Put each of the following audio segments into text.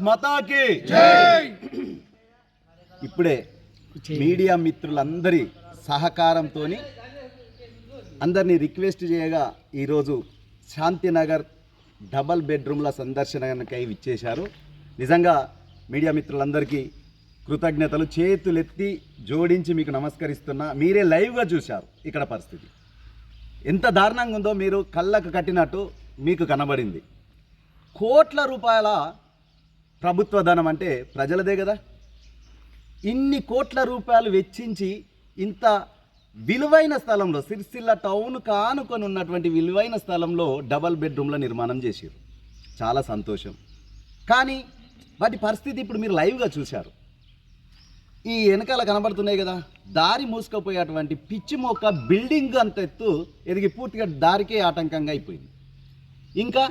మాతాకి జై. ఇప్పుడే మీడియా మిత్రులందరి సహకారంతో అందరినీ రిక్వెస్ట్ చేయగా ఈరోజు శాంతినగర్ డబల్ బెడ్రూమ్ల సందర్శనకై విచ్చేశారు. నిజంగా మీడియా మిత్రులందరికీ కృతజ్ఞతలు. చేతులెత్తి జోడించి మీకు నమస్కరిస్తున్నా. మీరే లైవ్గా చూశారు ఇక్కడ పరిస్థితి ఎంత దారుణంగా ఉందో. మీరు కళ్ళకు కట్టినట్టు మీకు కనబడింది. కోట్ల రూపాయల ప్రభుత్వ ధనం అంటే ప్రజలదే కదా. ఇన్ని కోట్ల రూపాయలు వెచ్చించి ఇంత విలువైన స్థలంలో, సిరిసిల్ల టౌన్ కానుకొని ఉన్నటువంటి విలువైన స్థలంలో డబల్ బెడ్రూమ్ల నిర్మాణం చేశారు. చాలా సంతోషం. కానీ వాటి పరిస్థితి ఇప్పుడు మీరు లైవ్గా చూశారు. ఈ వెనకాల కనబడుతున్నాయి కదా, దారి మూసుకుపోయేటువంటి పిచ్చి మొక్క బిల్డింగ్ అంత ఎత్తు ఎదిగి పూర్తిగా దారికే ఆటంకంగా అయిపోయింది. ఇంకా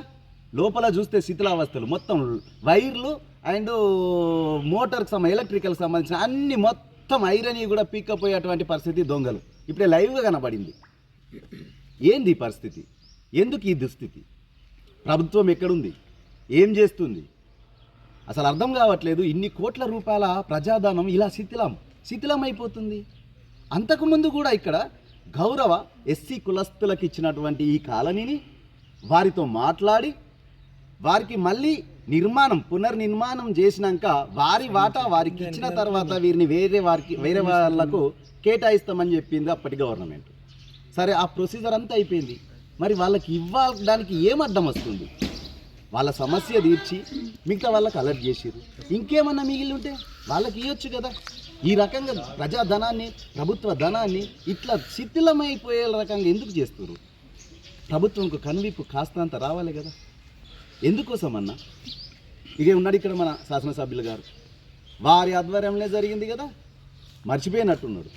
లోపల చూస్తే శిథిలావస్థలు, మొత్తం వైర్లు అండ్ మోటార్కి ఎలక్ట్రికల్కి సంబంధించిన అన్ని మొత్తం ఐరన్ కూడా పీక్కపోయేటువంటి పరిస్థితి. దొంగలు ఇప్పుడే లైవ్గా కనబడింది. ఏంది ఈ పరిస్థితి? ఎందుకు ఈ దుస్థితి? ప్రభుత్వం ఎక్కడుంది? ఏం చేస్తుంది? అసలు అర్థం కావట్లేదు. ఇన్ని కోట్ల రూపాయల ప్రజాధనం ఇలా శిథిలం అయిపోతుంది. అంతకుముందు కూడా ఇక్కడ గౌరవ ఎస్సీ కులస్తులకు ఇచ్చినటువంటి ఈ కాలనీని వారితో మాట్లాడి వారికి మళ్ళీ పునర్నిర్మాణం చేసినాక వారి వాటా వారికి ఇచ్చిన తర్వాత వీరిని వేరే వాళ్ళకు కేటాయిస్తామని చెప్పింది అప్పటి గవర్నమెంట్. సరే, ఆ ప్రొసీజర్ అంతా అయిపోయింది. మరి వాళ్ళకి ఇవ్వడానికి ఏం అడ్డం వస్తుంది? వాళ్ళ సమస్య తీర్చి మిగతా వాళ్ళకి అలర్ట్ చేసిరు. ఇంకేమన్నా మిగిలి ఉంటే వాళ్ళకి ఇవ్వచ్చు కదా. ఈ రకంగా ప్రజాధనాన్ని, ప్రభుత్వ ధనాన్ని ఇట్లా శిథిలమైపోయే రకంగా ఎందుకు చేస్తారు? ప్రభుత్వంకు కనువిప్పు కాస్తంత రావాలి కదా. ఎందుకోసం అన్నా? ఇదే ఉన్నాడు ఇక్కడ మన శాసనసభ్యులు గారు, వారి ఆధ్వర్యంలో జరిగింది కదా. మర్చిపోయినట్టున్నాడు.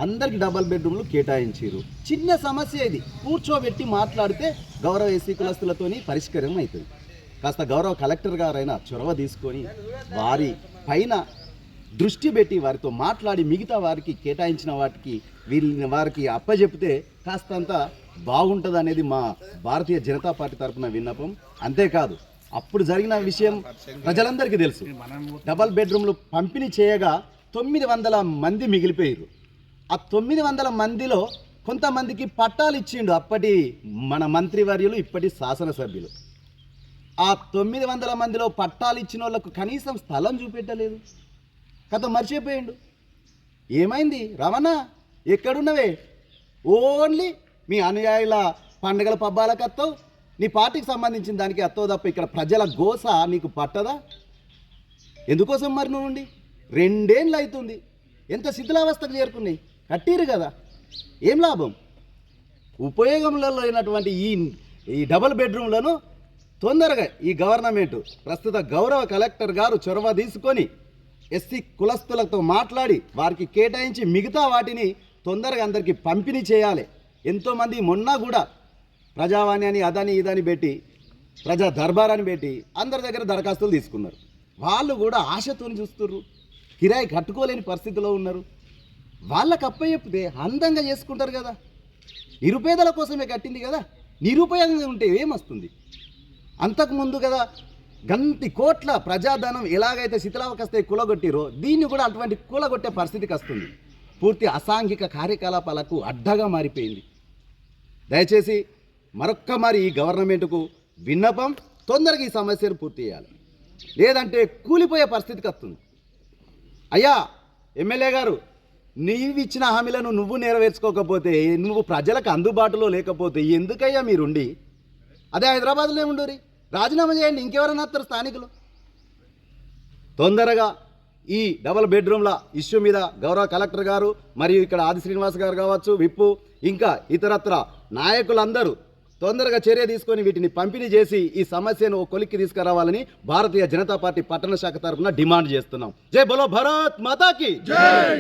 అందరికి డబల్ బెడ్రూమ్లు కేటాయించారు. చిన్న సమస్య ఇది. కూర్చోబెట్టి మాట్లాడితే గౌరవ ఎస్సీ కులస్తులతోని పరిష్కారం అవుతుంది. కాస్త గౌరవ కలెక్టర్ గారైనా చొరవ తీసుకొని వారి పైన దృష్టి పెట్టి వారితో మాట్లాడి మిగతా వారికి కేటాయించిన వారికి అప్పచెప్తే కాస్తంత బాగుంటుంది అనేది మా భారతీయ జనతా పార్టీ తరఫున విన్నపం. అంతేకాదు, అప్పుడు జరిగిన విషయం ప్రజలందరికీ తెలుసు. డబల్ బెడ్రూమ్లు పంపిణీ చేయగా 900 మంది మిగిలిపోయారు. ఆ 900 మందిలో కొంతమందికి పట్టాలు ఇచ్చిండు అప్పటి మన మంత్రివర్యులు, ఇప్పటి శాసనసభ్యులు. ఆ 900 మందిలో పట్టాలు ఇచ్చిన వాళ్ళకు కనీసం స్థలం చూపెట్టలేదు. కథ మర్చిపోయిండు. ఏమైంది రమణ? ఎక్కడున్నవే? ఓన్లీ మీ అనుయాయుల పండుగల పబ్బాలకు అత్తవు, నీ పార్టీకి సంబంధించిన దానికి అత్తవు తప్ప ఇక్కడ ప్రజల గోస నీకు పట్టదా? ఎందుకోసం మరి నువ్వు ఉండి 2 ఏళ్ళు అవుతుంది. ఎంత శిథిలావస్థకు చేరుకున్నాయి. కట్టిరు కదా, ఏం లాభం? ఉపయోగంలో లేనటువంటి ఈ డబుల్ బెడ్రూమ్లను తొందరగా ఈ గవర్నమెంట్, ప్రస్తుత గౌరవ కలెక్టర్ గారు చొరవ తీసుకొని ఎస్సీ కులస్తులతో మాట్లాడి వారికి కేటాయించి మిగతా వాటిని తొందరగా అందరికీ పంపిణీ చేయాలి. ఎంతోమంది మొన్న కూడా ప్రజావాణి అని అదని ఇదని పెట్టి, ప్రజా దర్బారాన్ని పెట్టి అందరి దగ్గర దరఖాస్తులు తీసుకున్నారు. వాళ్ళు కూడా ఆశతో చూస్తున్నారు. కిరాయి కట్టుకోలేని పరిస్థితిలో ఉన్నారు. వాళ్ళకి అప్పచెప్తే అందంగా చేసుకుంటారు కదా. నిరుపేదల కోసమే కట్టింది కదా. నిరుపయోగంగా ఉంటే ఏమొస్తుంది? అంతకుముందు కదా గంటి కోట్ల ప్రజాధనం ఎలాగైతే శిథిలావస్థ కూలగొట్టిరో దీన్ని కూడా అటువంటి కూలగొట్టే పరిస్థితికి వస్తుంది. పూర్తి అసాంఘిక కార్యకలాపాలకు అడ్డగా మారిపోయింది. దయచేసి మరొక్కమారి ఈ గవర్నమెంట్కు విన్నపం, తొందరగా ఈ సమస్యను పూర్తి చేయాలి. లేదంటే కూలిపోయే పరిస్థితికి వస్తుంది. అయ్యా ఎమ్మెల్యే గారు, నీవు ఇచ్చిన హామీలను నువ్వు నెరవేర్చుకోకపోతే, నువ్వు ప్రజలకు అందుబాటులో లేకపోతే ఎందుకయ్యా మీరుండి? అదే హైదరాబాద్లో ఉండరు, రాజీనామా చేయండి. ఇంకెవరైనా వస్తారు స్థానికులు. తొందరగా ఈ డబల్ బెడ్రూమ్ల ఇష్యూ మీద గౌరవ కలెక్టర్ గారు మరియు ఇక్కడ ఆది శ్రీనివాస్ గారు కావచ్చు, విప్పు, ఇంకా ఇతరత్ర నాయకులందరూ తొందరగా చర్య తీసుకొని వీటిని పంపిణీ చేసి ఈ సమస్యను కొలిక్కి తీసుకురావాలని భారతీయ జనతా పార్టీ పట్టణ శాఖ తరఫున డిమాండ్ చేస్తున్నాం. జై బోలో భారత్ మాతాకి జై.